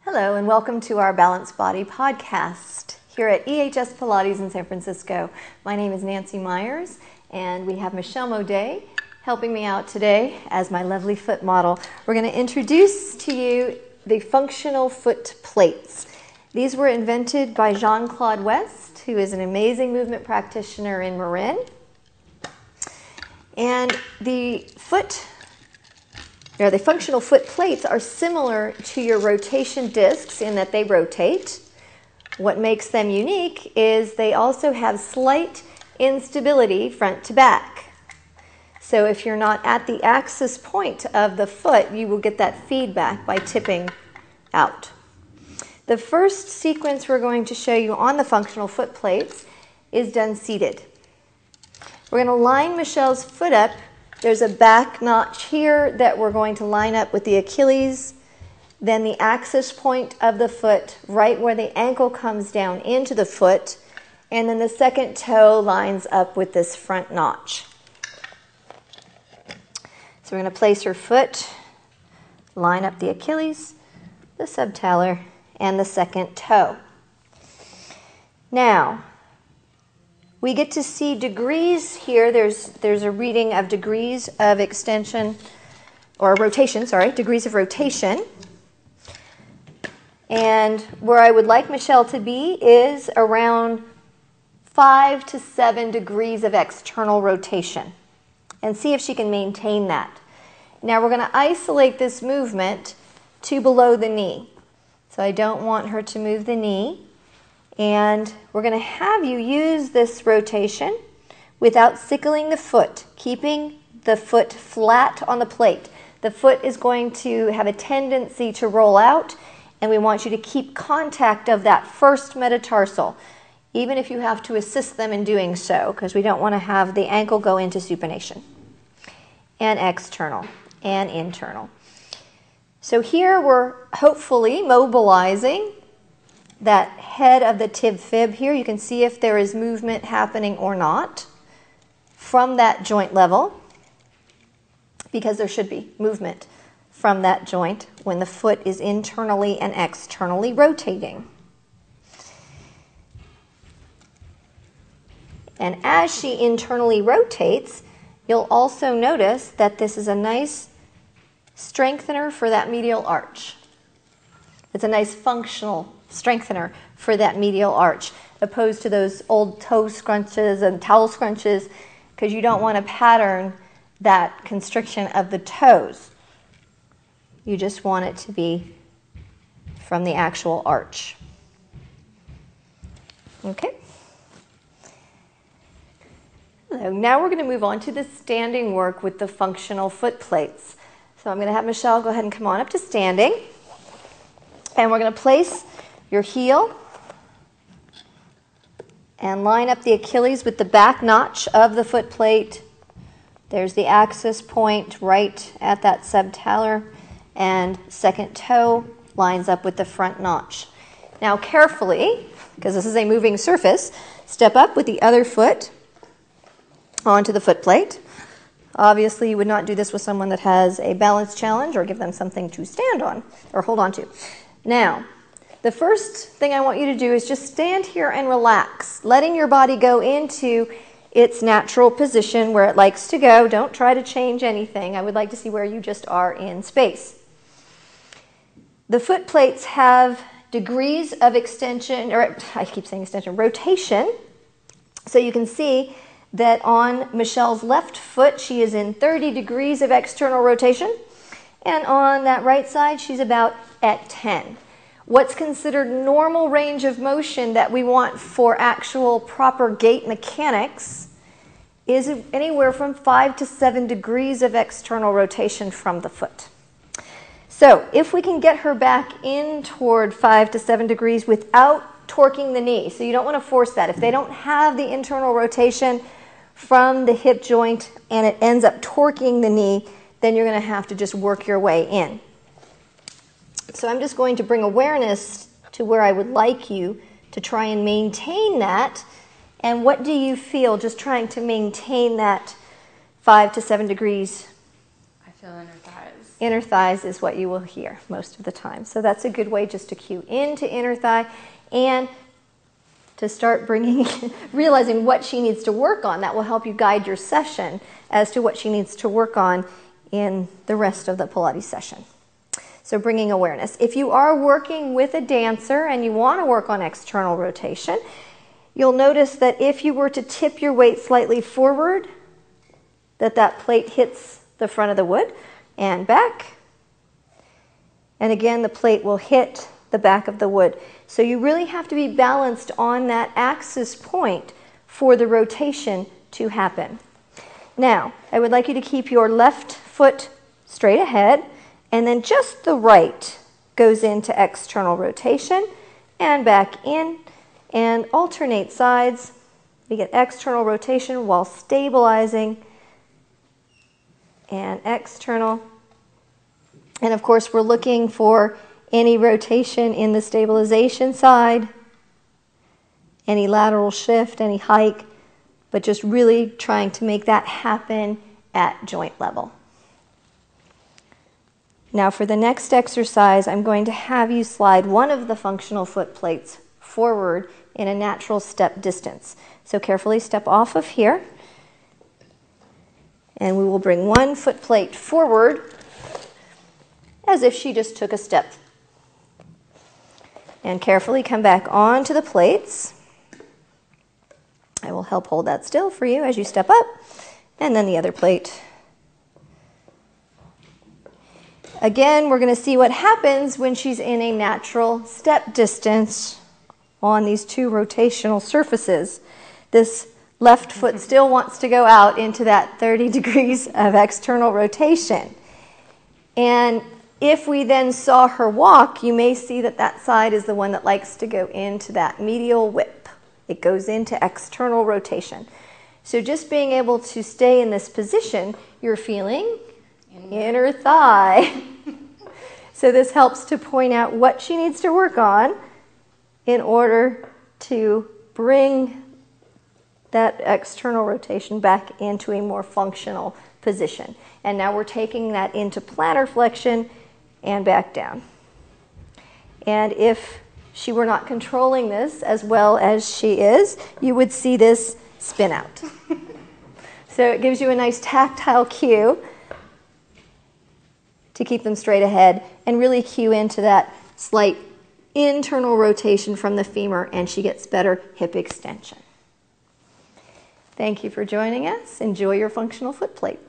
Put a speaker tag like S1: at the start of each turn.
S1: Hello and welcome to our Balanced Body podcast here at EHS Pilates in San Francisco. My name is Nancy Myers and we have Michelle Modet helping me out today as my lovely foot model. We're going to introduce to you the functional foot plates. These were invented by Jean-Claude West, who is an amazing movement practitioner in Marin. And the functional foot plates are similar to your rotation discs in that they rotate. What makes them unique is they also have slight instability front to back. So if you're not at the axis point of the foot, you will get that feedback by tipping out. The first sequence we're going to show you on the functional foot plates is done seated. We're going to line Michelle's foot up. There's a back notch here that we're going to line up with the Achilles, then the axis point of the foot, right where the ankle comes down into the foot, and then the second toe lines up with this front notch. So we're going to place your foot, line up the Achilles, the subtalar, and the second toe. Now, we get to see degrees here. There's a reading of degrees of extension, or rotation, sorry, degrees of rotation. And where I would like Michelle to be is around 5 to 7 degrees of external rotation. And see if she can maintain that. Now we're going to isolate this movement to below the knee. So I don't want her to move the knee. And we're going to have you use this rotation without sickling the foot, keeping the foot flat on the plate. The foot is going to have a tendency to roll out, and we want you to keep contact of that first metatarsal, even if you have to assist them in doing so, because we don't want to have the ankle go into supination. And external and internal. So here we're hopefully mobilizing that head of the tib fib here. You can see if there is movement happening or not from that joint level, because there should be movement from that joint when the foot is internally and externally rotating. And as she internally rotates, you'll also notice that this is a nice strengthener for that medial arch. It's a nice functional strengthener for that medial arch, opposed to those old toe scrunches and towel scrunches, because you don't want to pattern that constriction of the toes. You just want it to be from the actual arch. Okay? So now we're going to move on to the standing work with the functional foot plates. So I'm going to have Michelle go ahead and come on up to standing. And we're going to place your heel and line up the Achilles with the back notch of the foot plate. There's the axis point right at that subtalar, and second toe lines up with the front notch. Now carefully, because this is a moving surface, step up with the other foot onto the foot plate. Obviously, you would not do this with someone that has a balance challenge or give them something to stand on or hold on to. Now, the first thing I want you to do is just stand here and relax, letting your body go into its natural position where it likes to go. Don't try to change anything. I would like to see where you just are in space. The foot plates have degrees of extension, or I keep saying extension, rotation. So you can see that on Michelle's left foot, she is in 30 degrees of external rotation. And on that right side, she's about at 10. What's considered normal range of motion that we want for actual proper gait mechanics is anywhere from 5 to 7 degrees of external rotation from the foot. So if we can get her back in toward 5 to 7 degrees without torquing the knee, so you don't want to force that. If they don't have the internal rotation from the hip joint and it ends up torquing the knee, then you're going to have to just work your way in. So I'm just going to bring awareness to where I would like you to try and maintain that. And what do you feel just trying to maintain that 5 to 7 degrees?
S2: I feel in her thighs.
S1: inner thighs is what you will hear most of the time. So that's a good way just to cue into inner thigh and to start realizing what she needs to work on. That will help you guide your session as to what she needs to work on in the rest of the Pilates session. So bringing awareness. If you are working with a dancer and you want to work on external rotation, you'll notice that if you were to tip your weight slightly forward, that plate hits the front of the wood and back. And again, the plate will hit the back of the wood. So you really have to be balanced on that axis point for the rotation to happen. Now, I would like you to keep your left foot straight ahead, and then just the right goes into external rotation and back in, and alternate sides. We get external rotation while stabilizing and external. And of course, we're looking for any rotation in the stabilization side, any lateral shift, any hike, but just really trying to make that happen at joint level. Now for the next exercise, I'm going to have you slide one of the functional foot plates forward in a natural step distance. So carefully step off of here, and we will bring one foot plate forward as if she just took a step. And carefully come back onto the plates. I will help hold that still for you as you step up, and then the other plate. Again, we're going to see what happens when she's in a natural step distance on these two rotational surfaces. This left foot still wants to go out into that 30 degrees of external rotation. And if we then saw her walk, you may see that side is the one that likes to go into that medial whip. It goes into external rotation. So just being able to stay in this position, you're feeling inner thigh. So this helps to point out what she needs to work on in order to bring that external rotation back into a more functional position. And now we're taking that into plantar flexion and back down. And if she were not controlling this as well as she is, you would see this spin out. So it gives you a nice tactile cue to keep them straight ahead and really cue into that slight internal rotation from the femur, and she gets better hip extension. Thank you for joining us. Enjoy your functional foot plates.